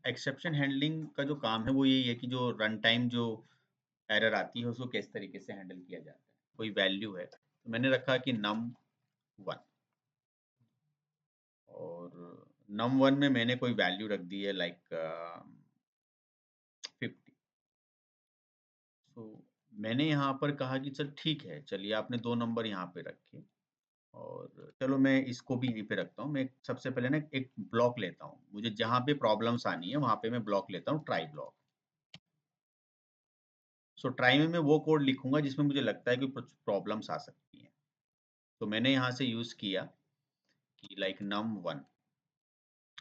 Exception handling का जो काम है वो यही है कि जो रन टाइम जो एरर आती है उसको किस तरीके से हैंडल किया जाता है। कोई वैल्यू है तो मैंने रखा कि num1 और num1 में मैंने कोई वैल्यू रख दी है लाइक 50। तो मैंने यहाँ पर कहा कि चल ठीक है, चलिए आपने 2 नंबर यहाँ पे रखे और चलो मैं इसको भी यहीं पे रखता हूँ। मैं सबसे पहले ना एक ब्लॉक लेता हूँ। मुझे जहाँ पे प्रॉब्लम्स आनी है वहाँ पे मैं ब्लॉक लेता हूँ, ट्राई ब्लॉक। सो ट्राई में मैं वो कोड लिखूंगा जिसमें मुझे लगता है कि कुछ प्रॉब्लम्स आ सकती हैं। तो मैंने यहाँ से यूज़ किया कि लाइक num1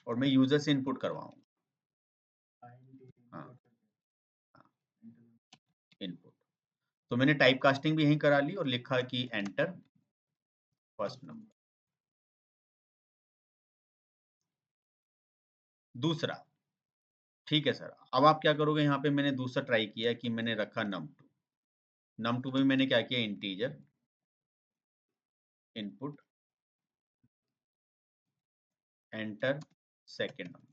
और मैं यूज़र से इनपुट करवाऊँगा। हाँ, हाँ, इनपुट। तो मैंने टाइप कास्टिंग भी यहीं करा ली और लिखा कि एंटर फर्स्ट नंबर। दूसरा, ठीक है सर। अब आप क्या करोगे, यहाँ पे मैंने दूसरा ट्राई किया कि मैंने रखा num2। num2 में मैंने क्या किया, integer input enter second number.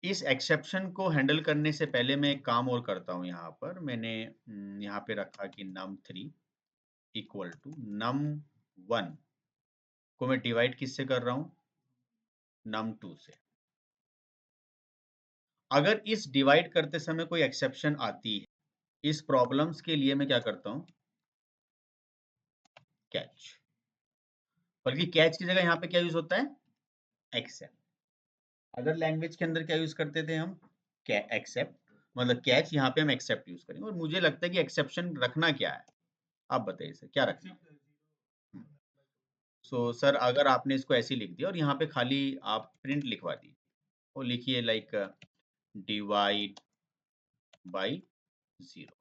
इस एक्सेप्शन को हैंडल करने से पहले मैं एक काम और करता हूँ। यहाँ पर मैंने यहाँ पे रखा कि num3 इक्वल टू num1 को मैं डिवाइड किससे कर रहा हूँ, num2 से। अगर इस डिवाइड करते समय कोई एक्सेप्शन आती है, इस प्रॉब्लम्स के लिए मैं क्या करता हूँ, कैच। बल्कि कैच की जगह यहाँ पे क्या यूज होता है, एक्सेप्ट। अदर लैंग्वेज के अंदर क्या यूज करते थे हम, एक्सेप्ट, मतलब कैच। यहाँ पे हम एक्सेप्ट यूज करेंगे। और मुझे लगता है कि एक्सेप्शन रखना क्या है, आप बताइए सर क्या रखना है। सो सर अगर आपने इसको ऐसे लिख दिया और यहाँ पे खाली आप प्रिंट लिखवा दी और लिखिए लाइक डिवाइड बाय 0।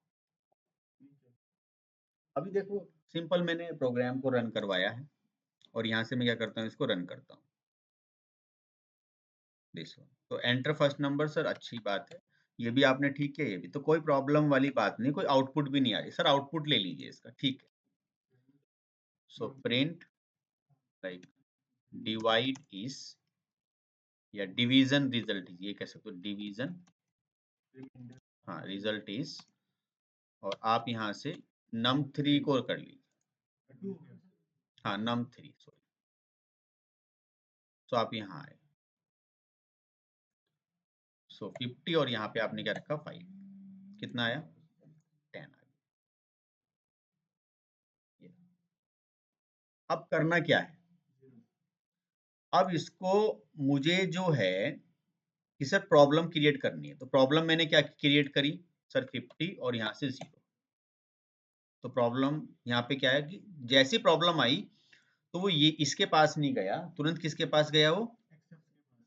अभी देखो सिंपल मैंने प्रोग्राम को रन करवाया है और यहाँ से मैं क्या करता हूँ, इसको रन करता हूँ दिस वन। तो एंटर फर्स्ट नंबर सर, अच्छी बात है, ये भी आपने ठीक किया। ये भी तो कोई प्रॉब्लम वाली बात नहीं, कोई आउटपुट भी नहीं आ रही। सर आउटपुट ले लीजिए इसका, ठीक है। So print like divide is, या डिवीजन रिजल्ट, ये कह सकते हो डिवीजन, हाँ रिजल्ट इज। और आप यहाँ से num3 को कर लीजिए, हाँ num3 सॉरी। तो आप यहाँ आए, सो 50 और यहाँ पे आपने क्या रखा 5, कितना आया 10 आ गया। अब करना क्या है, अब इसको मुझे जो है कि सर प्रॉब्लम क्रिएट करनी है। तो प्रॉब्लम मैंने क्या क्रिएट करी सर, 50 और यहाँ से 0। तो प्रॉब्लम यहाँ पे क्या है कि जैसी प्रॉब्लम आई तो वो ये इसके पास नहीं गया, तुरंत किसके पास गया, वो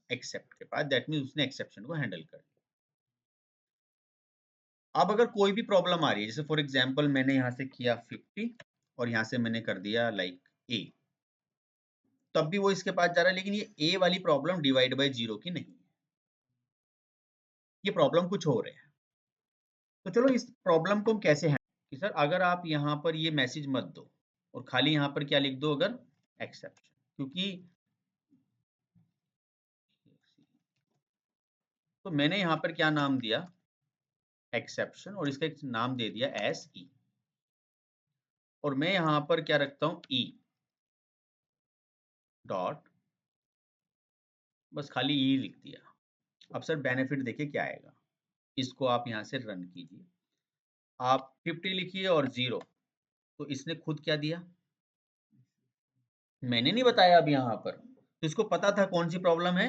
एक्सेप्ट के पास। दैट मीन्स उसने एक्सेप्शन को हैंडल कर लिया। अब अगर कोई भी प्रॉब्लम आ रही है, जैसे फॉर एग्जांपल मैंने यहाँ से किया 50 और यहाँ से मैंने कर दिया लाइक a, तब भी वो इसके पास जा रहा है। लेकिन ये a वाली प्रॉब्लम डिवाइड बाय 0 की नहीं है, ये प्रॉब्लम कुछ और है। तो चलो इस प्रॉब्लम को हम कैसे हैंडल, कि सर अगर आप यहाँ पर ये मैसेज मत दो और खाली यहाँ पर क्या लिख दो, अगर एक्सेप्शन। क्योंकि तो मैंने यहाँ पर क्या नाम दिया, एक्सेप्शन, और इसका एक नाम दे दिया एस ई। और मैं यहाँ पर क्या रखता हूँ, ई डॉट, बस खाली ई लिख दिया। अब सर बेनिफिट देखिए क्या आएगा, इसको आप यहाँ से रन कीजिए। आप 50 लिखिए और 0, तो इसने खुद क्या दिया, मैंने नहीं बताया अब यहाँ पर। तो इसको पता था कौन सी प्रॉब्लम है,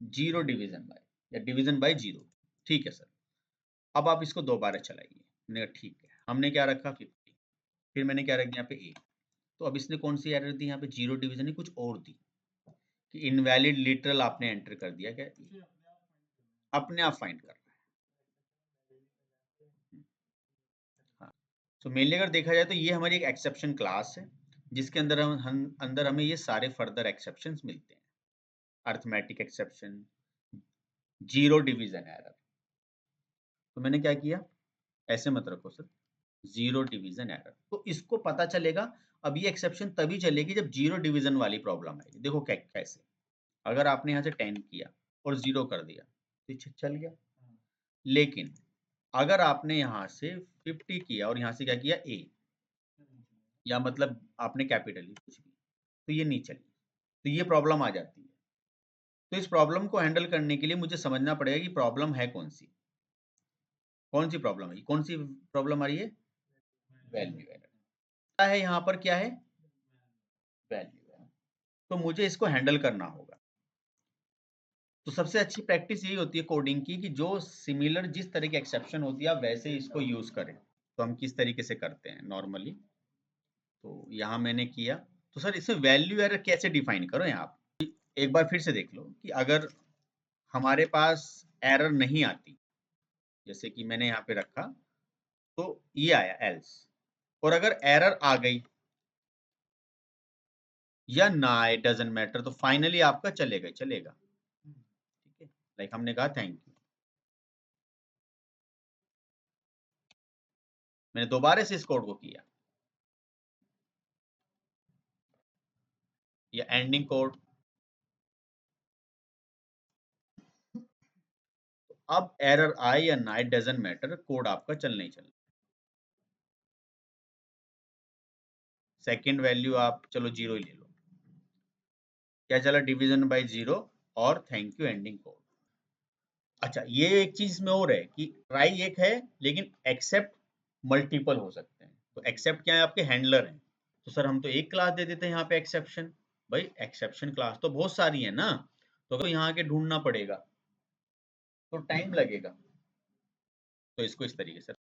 0 डिवीजन बाय, या डिवीजन बाय 0। ठीक है सर। अब आप इसको दोबारा चलाइए। मैंने कहा ठीक है, हमने क्या रखा 50, फिर मैंने क्या रख दिया यहाँ पे a। तो अब इसने कौन सी एरर दी यहाँ पे, 0 डिवीजन नहीं, कुछ और दी कि इनवैलिड लिटरल आपने एंटर कर दिया। क्या, अपने आप फाइंड कर रहा है। हाँ, तो मेनली अगर देखा जाए तो ये हमारी एक एक्सेप्शन क्लास है जिसके अंदर अंदर हमें ये सारे फर्दर एक्सेप्शंस मिलते हैं। Arithmetic exception, 0 division error. तो मैंने क्या किया, ऐसे मत रखो सर, जीरो डिवीजन एरर। तो इसको पता चलेगा। अब ये एक्सेप्शन तभी चलेगी जब जीरो डिवीजन वाली प्रॉब्लम आएगी। देखो कैसे, अगर आपने यहाँ से 10 किया और जीरो कर दिया तो ये चल गया। लेकिन अगर आपने यहाँ से 50 किया और यहाँ से क्या किया ए, या मतलब आपने कैपिटल कुछ भी, तो ये नहीं चली, तो ये प्रॉब्लम आ जाती है। तो इस प्रॉब्लम को हैंडल करने के लिए मुझे समझना पड़ेगा कि प्रॉब्लम है कौन सी प्रॉब्लम है, कौन सी प्रॉब्लम आ रही है, वैल्यू एरर। क्या है यहाँ पर, क्या है, वैल्यू एरर। तो मुझे इसको हैंडल करना होगा। तो सबसे अच्छी प्रैक्टिस यही होती है कोडिंग की कि जो सिमिलर जिस तरह की एक्सेप्शन होती है आप वैसे इसको यूज करें। तो हम किस तरीके से करते हैं नॉर्मली, तो यहाँ मैंने किया। तो सर इसमें वैल्यू एरर कैसे डिफाइन करो यहाँ आप, एक बार फिर से देख लो कि अगर हमारे पास एरर नहीं आती, जैसे कि मैंने यहाँ पे रखा तो ये आया एल्स, और अगर एरर आ गई या ना, इट डजंट मैटर, तो फाइनली आपका चलेगा ही चलेगा। ठीक है, लाइक हमने कहा थैंक यू। मैंने दोबारा से इस कोड को किया, या एंडिंग कोड। अब एरर आए या ना, इट डजंट मैटर, कोड आपका चलना ही चलना। सेकंड वैल्यू आप चलो जीरो ही ले लो, क्या चला, डिवीजन बाय जीरो और थैंक यू एंडिंग कोड। अच्छा, ये एक चीज में और है कि ट्राई एक है लेकिन एक्सेप्ट मल्टीपल हो सकते हैं। तो एक्सेप्ट क्या है, आपके हैंडलर हैं। तो सर हम तो एक क्लास दे देते हैं यहाँ पे एक्सेप्शन। भाई एक्सेप्शन क्लास तो बहुत सारी है ना, तो यहाँ के ढूंढना पड़ेगा, तो टाइम लगेगा। तो इसको इस तरीके से